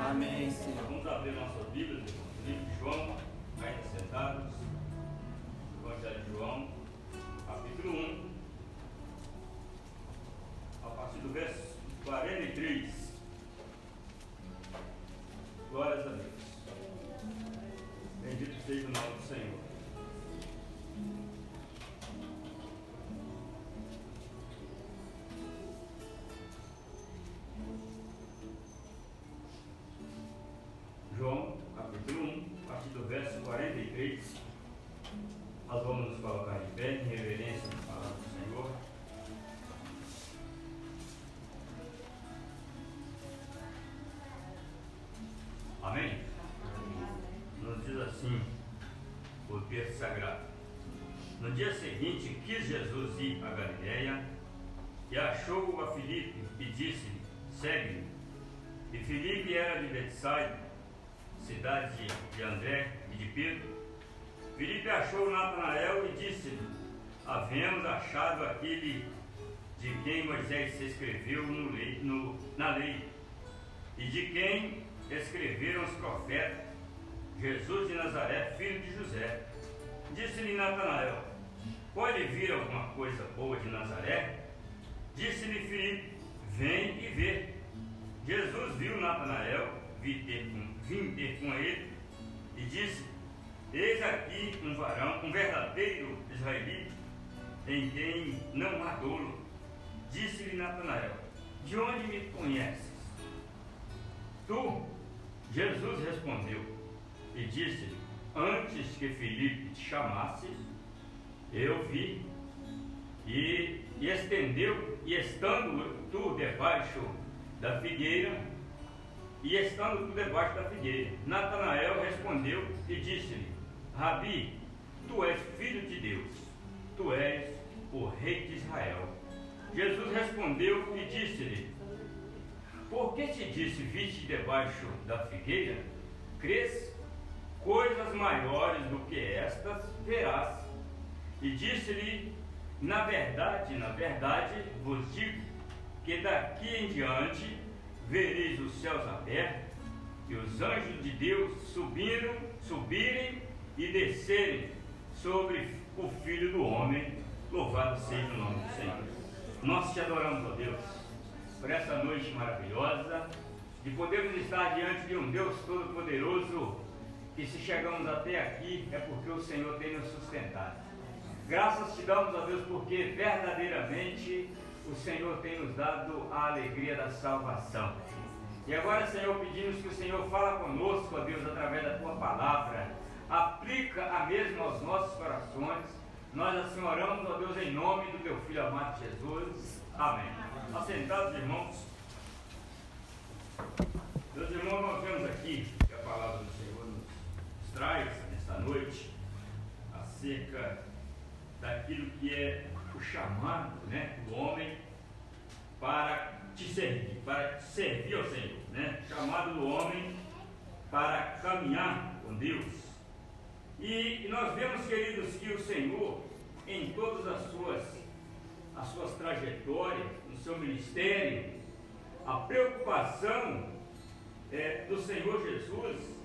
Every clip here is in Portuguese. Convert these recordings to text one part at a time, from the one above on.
Amém, Senhor. Vamos abrir nossas Bíblias, irmãos. Livro de João, ainda sentados. Evangelho de João, capítulo 1, a partir do verso 43. Glórias a Deus. Bendito seja o nome do Senhor. João, capítulo 1, a partir do verso 43. Nós vamos nos colocar de pé em reverência à palavra do Senhor. Amém? Nos diz assim o texto sagrado: no dia seguinte quis Jesus ir a Galiléia e achou a Filipe e disse-lhe: segue-me. E Filipe era de Betsaida, cidade de André e de Pedro. Filipe achou Natanael e disse-lhe: havemos achado aquele de quem Moisés se escreveu na lei, e de quem escreveram os profetas, Jesus de Nazaré, filho de José. Disse-lhe Natanael: pode vir alguma coisa boa de Nazaré? Disse-lhe Filipe: vem e vê. Jesus viu Natanael vim ter com ele e disse: eis aqui um varão, um verdadeiro israelita, em quem não há dolo. Disse-lhe Natanael: de onde me conheces? Tu? Jesus respondeu e disse-lhe: antes que Filipe te chamasse, eu vi. E estando tu debaixo da figueira, Natanael respondeu e disse-lhe: Rabi, tu és filho de Deus, tu és o rei de Israel. Jesus respondeu e disse-lhe: por que te disse, viste debaixo da figueira? Crês? Coisas maiores do que estas verás. E disse-lhe: na verdade vos digo, que daqui em diante vereis os céus abertos e os anjos de Deus subirem e descerem sobre o Filho do Homem. Louvado seja o nome do Senhor. Nós te adoramos, ó Deus, por essa noite maravilhosa, de podermos estar diante de um Deus Todo-Poderoso, que se chegamos até aqui é porque o Senhor tem nos sustentado. Graças te damos, ó Deus, porque verdadeiramente o Senhor tem nos dado a alegria da salvação. E agora, Senhor, pedimos que o Senhor fala conosco, ó Deus, através da Tua palavra, aplica a mesma aos nossos corações. Nós assim oramos, ó Deus, em nome do Teu Filho amado Jesus. Amém. Assentados, irmãos. Meus irmãos, nós vemos aqui que a palavra do Senhor nos traz nesta noite acerca daquilo que é o chamado, do homem para te servir, ao Senhor, chamado do homem para caminhar com Deus. E nós vemos, queridos, que o Senhor, em todas as suas trajetórias, no seu ministério, a preocupação do Senhor Jesus,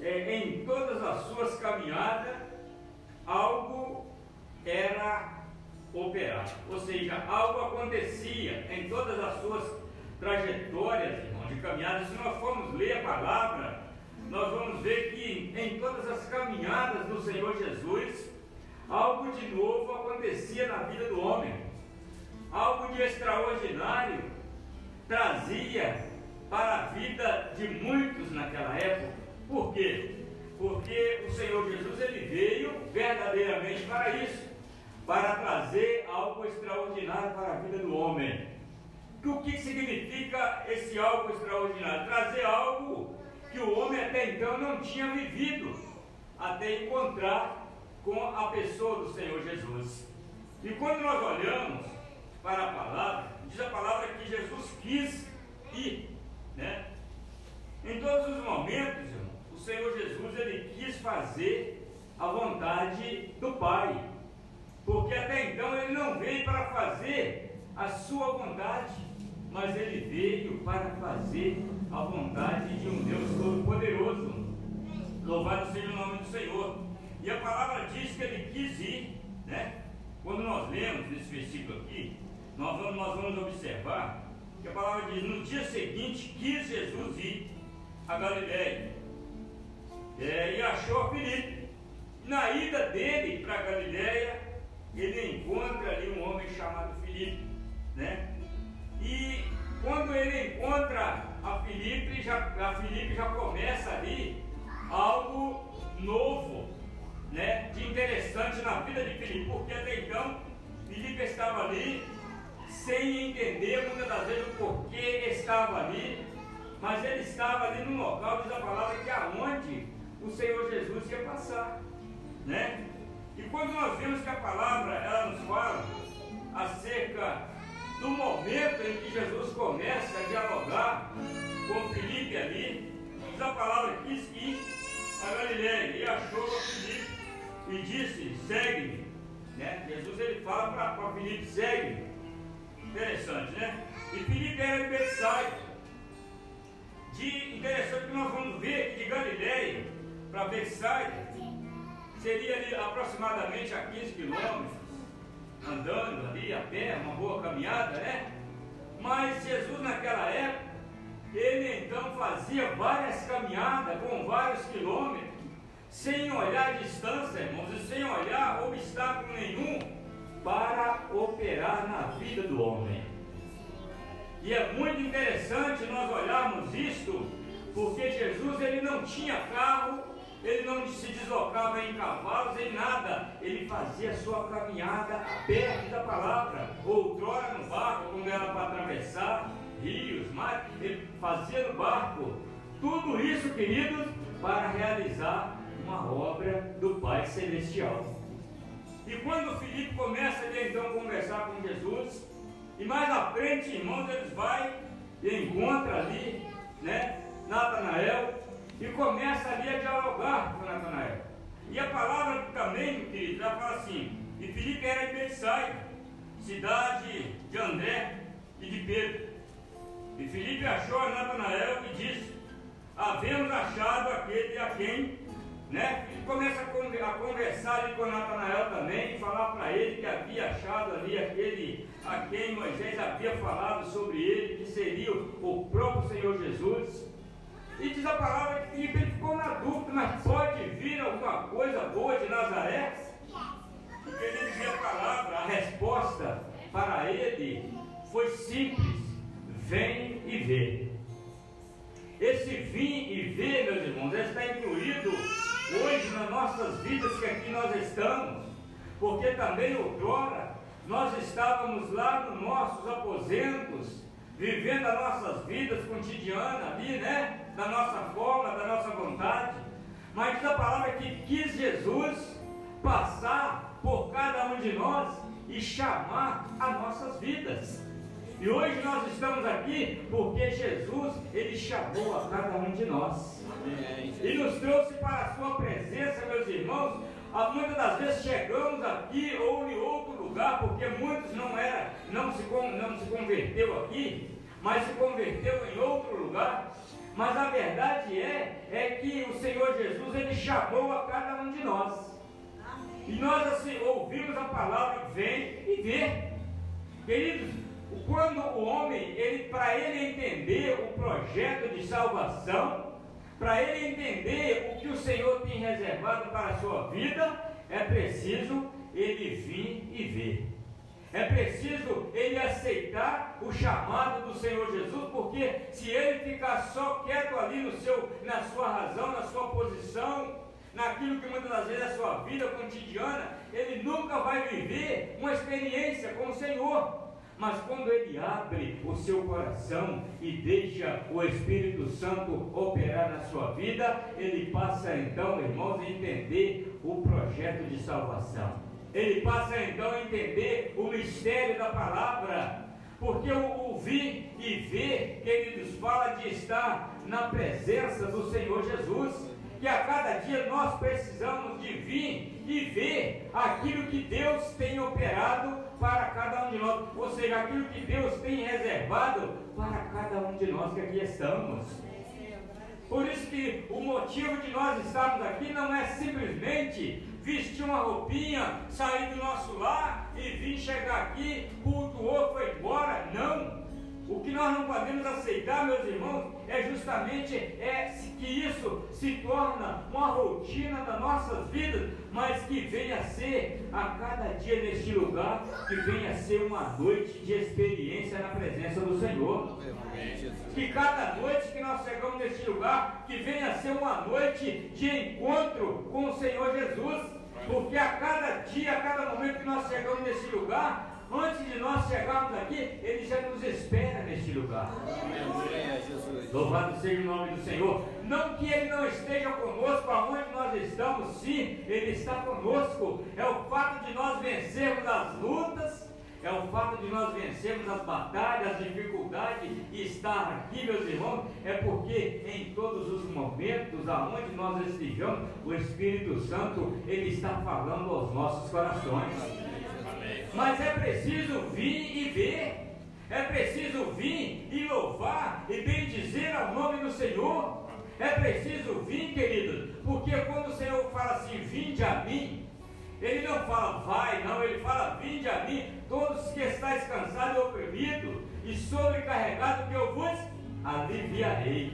em todas as suas caminhadas, algo era operado, ou seja, algo acontecia em todas as suas trajetórias, irmão, de caminhada. Se nós formos ler a palavra, nós vamos ver que em todas as caminhadas do Senhor Jesus, algo de novo acontecia na vida do homem, algo de extraordinário trazia para a vida de muitos naquela época. Por quê? Porque o Senhor Jesus, ele veio verdadeiramente para isso, para trazer algo extraordinário para a vida do homem. O que significa esse algo extraordinário? Trazer algo que o homem até então não tinha vivido, até encontrar com a pessoa do Senhor Jesus. E quando nós olhamos para a palavra, diz a palavra que Jesus quis ir, em todos os momentos, irmão, o Senhor Jesus, ele quis fazer a vontade do Pai, porque até então ele não veio para fazer a sua vontade, mas ele ele veio para fazer a vontade de um Deus Todo-Poderoso. Louvado seja o nome do Senhor. E a palavra diz que ele quis ir, né? Quando nós lemos esse versículo aqui, nós vamos observar que a palavra diz: no dia seguinte quis Jesus ir a Galiléia, e achou a Filipe. Na ida dele para Galiléia, ele encontra ali um homem chamado Filipe, né? E quando ele encontra a Filipe já começa ali algo novo, né, de interessante na vida de Filipe, porque até então Filipe estava ali sem entender muitas das vezes o porquê estava ali, mas ele estava ali num local, diz a palavra, que aonde o Senhor Jesus ia passar, né? E quando nós vemos que a palavra ela nos fala acerca do momento em que Jesus começa a dialogar com Filipe ali, diz a palavra: quis ir a Galiléia, e achou a Filipe e disse: segue-me, né? Jesus ele fala para Filipe: segue-me. Interessante, né? E Filipe era de Betsaida. Interessante que nós vamos ver que de Galiléia para Betsaida seria ali aproximadamente a 15 quilômetros, andando ali a pé, uma boa caminhada, né? Mas Jesus naquela época, ele então fazia várias caminhadas com vários quilômetros, sem olhar a distância, irmãos, e sem olhar obstáculo nenhum para operar na vida do homem. E é muito interessante nós olharmos isto, porque Jesus ele não tinha carro, ele não se deslocava em cavalos, em nada, ele fazia sua caminhada a pé, diz a palavra, outrora no barco, quando era para atravessar rios, mares, ele fazia no barco. Tudo isso, queridos, para realizar uma obra do Pai Celestial. E quando Filipe começa a então conversar com Jesus, e mais à frente, irmãos, eles vão e encontram ali, né, Natanael, e começa ali a dialogar com Natanael. E a palavra também, querido, já fala assim: e Filipe era de Betsaida, cidade de André e de Pedro. E Filipe achou a Natanael e disse: havemos achado aquele a quem, né? E começa a conversar ali com Natanael também, e falar para ele que havia achado ali aquele a quem Moisés havia falado sobre ele, que seria o próprio Senhor Jesus. E diz a palavra que Filipe ficou na dúvida: mas pode vir alguma coisa boa de Nazaré? Porque ele dizia a palavra, a resposta para ele foi simples: vem e vê. Esse vir e ver, meus irmãos, está incluído hoje nas nossas vidas que aqui nós estamos, porque também outrora nós estávamos lá nos nossos aposentos, vivendo as nossas vidas cotidianas ali, né? Da nossa forma, da nossa vontade. Mas diz a palavra que quis Jesus passar por cada um de nós e chamar as nossas vidas. E hoje nós estamos aqui porque Jesus, ele chamou a cada um de nós. E nos trouxe para a sua presença, meus irmãos. Muitas das vezes chegamos aqui ou em outro lugar, porque muitos não se converteu aqui, mas se converteu em outro lugar. Mas a verdade é que o Senhor Jesus, ele chamou a cada um de nós. E nós assim ouvimos a palavra: vem e vê. Queridos, quando o homem, para ele entender o projeto de salvação, para ele entender o que o Senhor tem reservado para a sua vida, é preciso ele vir e ver. É preciso ele aceitar o chamado do Senhor Jesus, porque se ele ficar só quieto ali na sua razão, na sua posição, naquilo que muitas das vezes é a sua vida cotidiana, ele nunca vai viver uma experiência com o Senhor. Mas quando ele abre o seu coração e deixa o Espírito Santo operar na sua vida, ele passa então, irmãos, a entender o projeto de salvação. Ele passa então a entender o mistério da palavra, porque o vir e ver, que ele nos fala de estar na presença do Senhor Jesus, que a cada dia nós precisamos de vir e ver aquilo que Deus tem operado para cada um de nós, ou seja, aquilo que Deus tem reservado para cada um de nós que aqui estamos. Por isso que o motivo de nós estarmos aqui não é simplesmente vestir uma roupinha, sair do nosso lar e vir chegar aqui, cultuou, foi embora. Não! O que nós não podemos aceitar, meus irmãos, é justamente que isso se torna uma rotina das nossas vidas, mas que venha a ser a cada dia neste lugar, que venha a ser uma noite de experiência na presença do Senhor. Que cada noite que nós chegamos neste lugar, que venha a ser uma noite de encontro com o Senhor Jesus, porque a cada dia, a cada momento que nós chegamos neste lugar, antes de nós chegarmos aqui, Ele já nos espera neste lugar. Louvado seja o nome do Senhor. Não que Ele não esteja conosco aonde nós estamos, sim, Ele está conosco. É o fato de nós vencermos as lutas, é o fato de nós vencermos as batalhas, as dificuldades e estar aqui, meus irmãos, é porque em todos os momentos aonde nós estejamos, o Espírito Santo, Ele está falando aos nossos corações. Mas é preciso vir e ver, é preciso vir e louvar e bendizer ao nome do Senhor. É preciso vir, queridos, porque quando o Senhor fala assim, vinde a mim, Ele não fala vai, não, Ele fala vinde a mim, todos que estáis cansados e oprimidos e sobrecarregados, que eu vos aliviarei.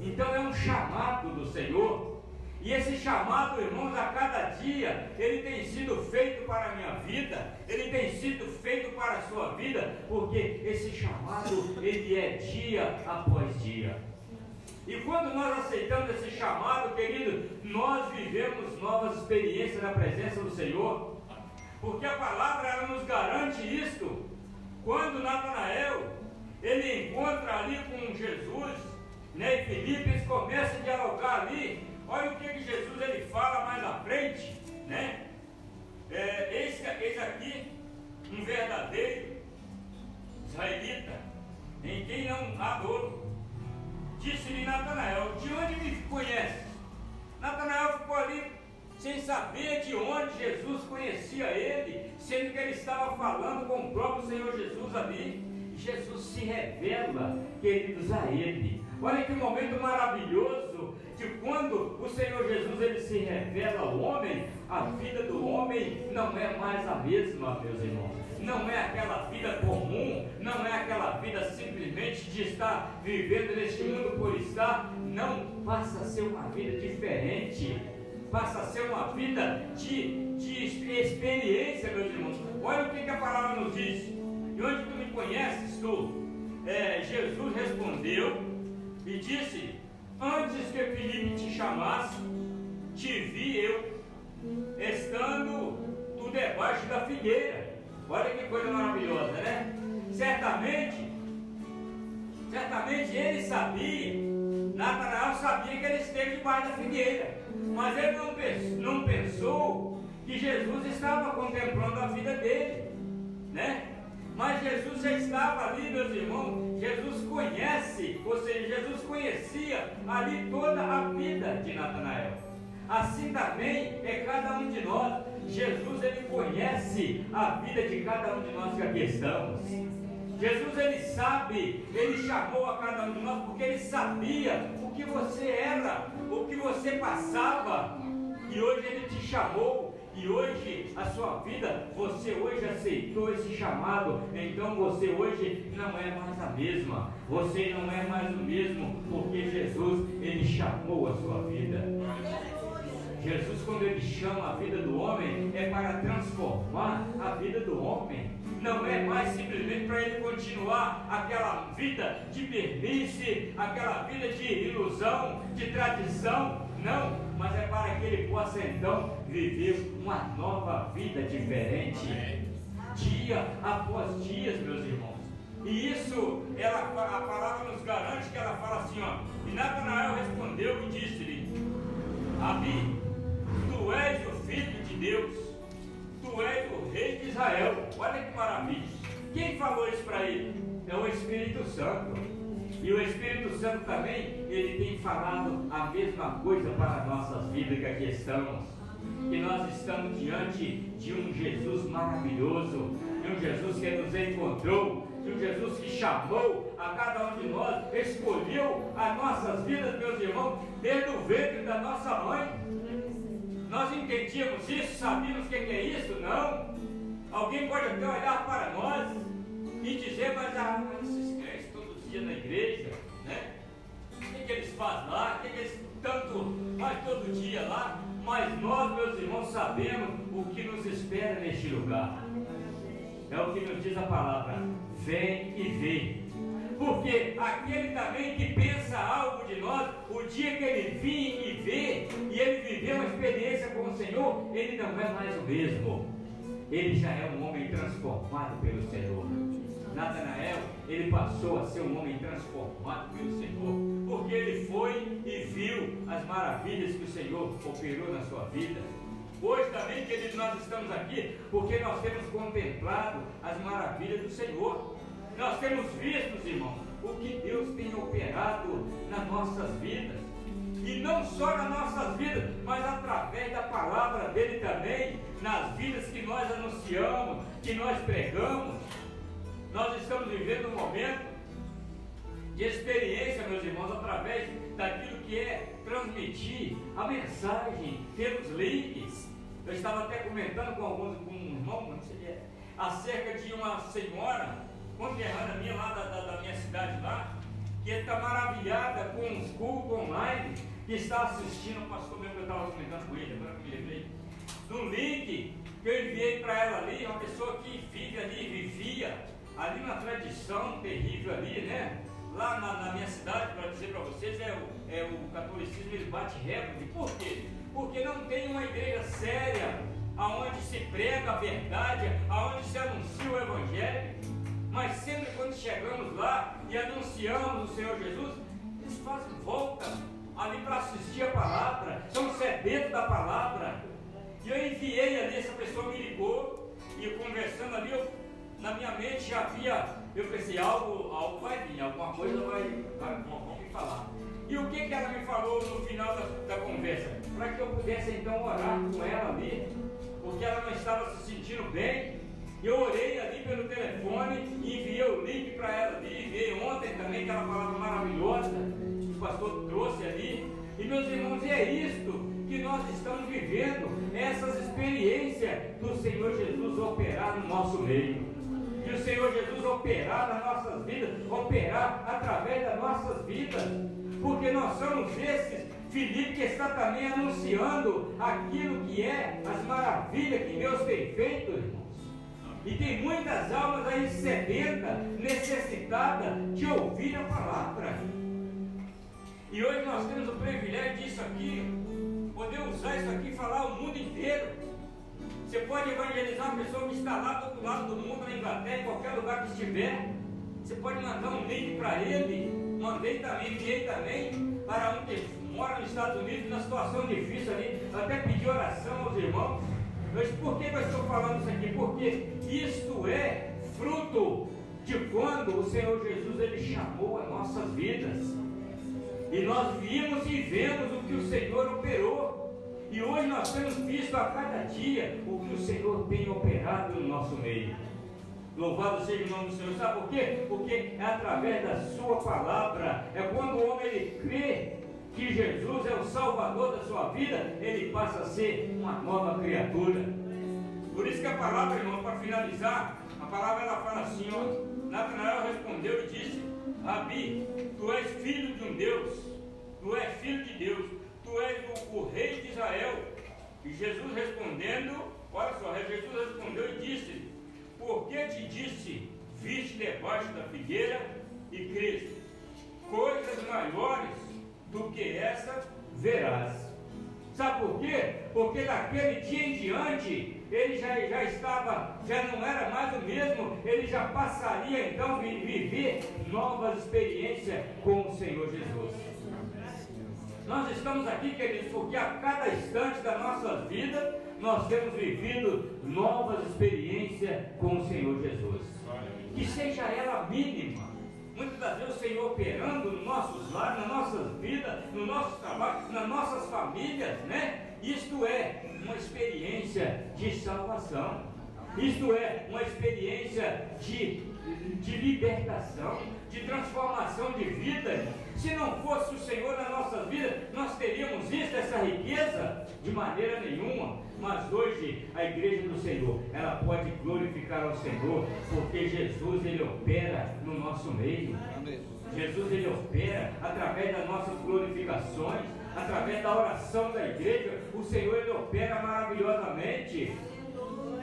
Então é um chamado do Senhor. E esse chamado, irmãos, a cada dia, ele tem sido feito para a minha vida, ele tem sido feito para a sua vida, porque esse chamado, ele é dia após dia. E quando nós aceitamos esse chamado, querido, nós vivemos novas experiências na presença do Senhor, porque a palavra, ela nos garante isto. Quando Natanael, ele encontra ali com Jesus, né, e Filipe, eles começam a dialogar ali. Olha o que Jesus ele fala mais à frente, né? Eis aqui um verdadeiro israelita, em quem não há dolo. Disse-lhe Natanael, de onde me conheces? Natanael ficou ali sem saber de onde Jesus conhecia ele, sendo que ele estava falando com o próprio Senhor Jesus ali. Jesus se revela, queridos, a ele. Olha que momento maravilhoso de quando o Senhor Jesus ele se revela ao homem. A vida do homem não é mais a mesma, meus irmãos. Não é aquela vida comum, não é aquela vida simplesmente de estar vivendo neste mundo por estar. Não, passa a ser uma vida diferente, passa a ser uma vida de experiência, meus irmãos. Olha o que a palavra nos diz. E onde tu me conheces, tu? Jesus respondeu e disse: antes que Filipe te chamasse, te vi eu, estando tu debaixo da figueira. Olha que coisa maravilhosa, né? Certamente ele sabia, Natanael sabia que ele esteve debaixo da figueira, mas ele não pensou que Jesus estava contemplando a vida dele, né? Mas Jesus já estava ali, meus irmãos. Jesus conhece, ou seja, Jesus conhecia ali toda a vida de Natanael. Assim também é cada um de nós. Jesus, ele conhece a vida de cada um de nós que aqui estamos. Jesus, ele sabe, ele chamou a cada um de nós porque ele sabia o que você era, o que você passava. E hoje ele te chamou. E hoje a sua vida, você hoje aceitou esse chamado, então você hoje não é mais a mesma, você não é mais o mesmo, porque Jesus, ele chamou a sua vida. Jesus, quando ele chama a vida do homem, é para transformar a vida do homem. Não é mais simplesmente para ele continuar aquela vida de perdice, aquela vida de ilusão, de tradição. Não, mas é para que ele possa então viver uma nova vida diferente, dia após dia, meus irmãos. E isso, a palavra nos garante que ela fala assim, ó. E Natanael respondeu e disse-lhe: Rabi, tu és o Filho de Deus, tu és o Rei de Israel. Olha que maravilha. Quem falou isso para ele? É o Espírito Santo. E o Espírito Santo também, ele tem falado a mesma coisa para as nossas vidas que aqui estamos. que nós estamos diante de um Jesus maravilhoso, de um Jesus que nos encontrou, de um Jesus que chamou a cada um de nós, escolheu as nossas vidas, meus irmãos, desde o ventre da nossa mãe. Nós entendíamos isso, sabíamos o que é isso? Não. Alguém pode até olhar para nós e dizer, mas esses crentes todos os dias na igreja, né? O que eles fazem lá? O que eles tanto fazem todo dia lá? Mas nós, meus irmãos, sabemos o que nos espera neste lugar. É o que nos diz a palavra: vem e vê. Porque aquele também que pensa algo de nós, o dia que ele vir e ver, e ele viver uma experiência com o Senhor, ele não é mais o mesmo. Ele já é um homem transformado pelo Senhor. Natanael, ele passou a ser um homem transformado pelo Senhor, porque ele foi e viu as maravilhas que o Senhor operou na sua vida. Hoje também, queridos, nós estamos aqui porque nós temos contemplado as maravilhas do Senhor. Nós temos visto, irmãos, o que Deus tem operado nas nossas vidas. E não só nas nossas vidas, mas através da palavra dele também, nas vidas que nós anunciamos, que nós pregamos. Nós estamos vivendo um momento de experiência, meus irmãos, através daquilo que é transmitir a mensagem pelos links. Eu estava até comentando com um irmão, não sei, acerca de uma senhora conterrânea minha lá da minha cidade lá, que está maravilhada com os cultos online, que está assistindo, o pastor mesmo que eu estava comentando com ele, agora que me lembrei, do link que eu enviei para ela ali, uma pessoa que vive ali, vivia ali na tradição terrível ali, né? Lá na minha cidade, para dizer para vocês, o catolicismo, ele bate recorde. Por quê? Porque não tem uma igreja séria, aonde se prega a verdade, aonde se anuncia o evangelho. Mas sempre quando chegamos lá e anunciamos o Senhor Jesus, eles fazem volta ali para assistir a palavra, são sedentos da palavra. E eu enviei ali, essa pessoa me ligou, e eu conversando ali, na minha mente já havia, eu pensei, algo vai vir, alguma coisa vão me falar. E o que ela me falou no final da conversa? Para que eu pudesse então orar com ela ali, porque ela não estava se sentindo bem. Eu orei ali pelo telefone e enviei o link para ela ali, enviei ontem também aquela palavra maravilhosa que o pastor trouxe ali. E meus irmãos, é isto que nós estamos vivendo, essas experiências do Senhor Jesus operar no nosso meio. E o Senhor Jesus operar nas nossas vidas, operar através das nossas vidas. Porque nós somos esses, Filipe, que está também anunciando aquilo que é as maravilhas que Deus tem feito, irmãos. E tem muitas almas aí sedentas, necessitadas de ouvir a palavra. E hoje nós temos o privilégio disso aqui, poder usar isso aqui e falar ao mundo inteiro. Você pode evangelizar uma pessoa que está lá do outro lado do mundo, na Inglaterra, em qualquer lugar que estiver. Você pode mandar um link para ele. Mandei também, enviei também para um que mora nos Estados Unidos, numa situação difícil ali. Eu até pedi oração aos irmãos. Mas por que eu estou falando isso aqui? Porque isto é fruto de quando o Senhor Jesus ele chamou as nossas vidas. E nós vimos e vemos o que o Senhor operou. E hoje nós temos visto a cada dia o que o Senhor tem operado no nosso meio. Louvado seja o nome do Senhor. Sabe por quê? Porque é através da sua palavra. É quando o homem ele crê que Jesus é o Salvador da sua vida, ele passa a ser uma nova criatura. Por isso que a palavra, irmão, para finalizar, a palavra ela fala assim, ó, Natanael respondeu e disse: Rabi, tu és filho de um Deus, tu és filho de Deus, tu és o rei de Israel. E Jesus respondendo, olha só, Jesus respondeu e disse: por que te disse, viste debaixo da figueira e creste? Coisas maiores do que essa verás. Sabe por quê? Porque daquele dia em diante ele já estava, já não era mais o mesmo, ele já passaria então a viver novas experiências com o Senhor Jesus. Nós estamos aqui, queridos, porque a cada instante da nossa vida nós temos vivido novas experiências com o Senhor Jesus. Que seja ela mínima. Muitas das vezes o Senhor operando nos nossos lares, nas nossas vidas, no nosso trabalho, nas nossas famílias, né? Isto é uma experiência de salvação. Isto é uma experiência de libertação, de transformação de vida. Se não fosse o Senhor na nossa vida, nós teríamos visto essa riqueza? De maneira nenhuma. Mas hoje a igreja do Senhor, ela pode glorificar ao Senhor, porque Jesus, ele opera no nosso meio. Jesus, ele opera através das nossas glorificações, através da oração da igreja. O Senhor, ele opera maravilhosamente.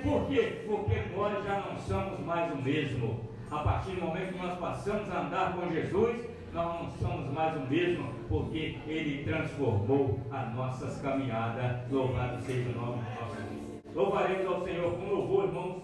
Por quê? Porque nós já não somos mais o mesmo. A partir do momento que nós passamos a andar com Jesus, nós não somos mais o mesmo, porque Ele transformou as nossas caminhadas. Louvado seja o nome do nosso Deus. Louvaremos ao Senhor com louvor, irmãos.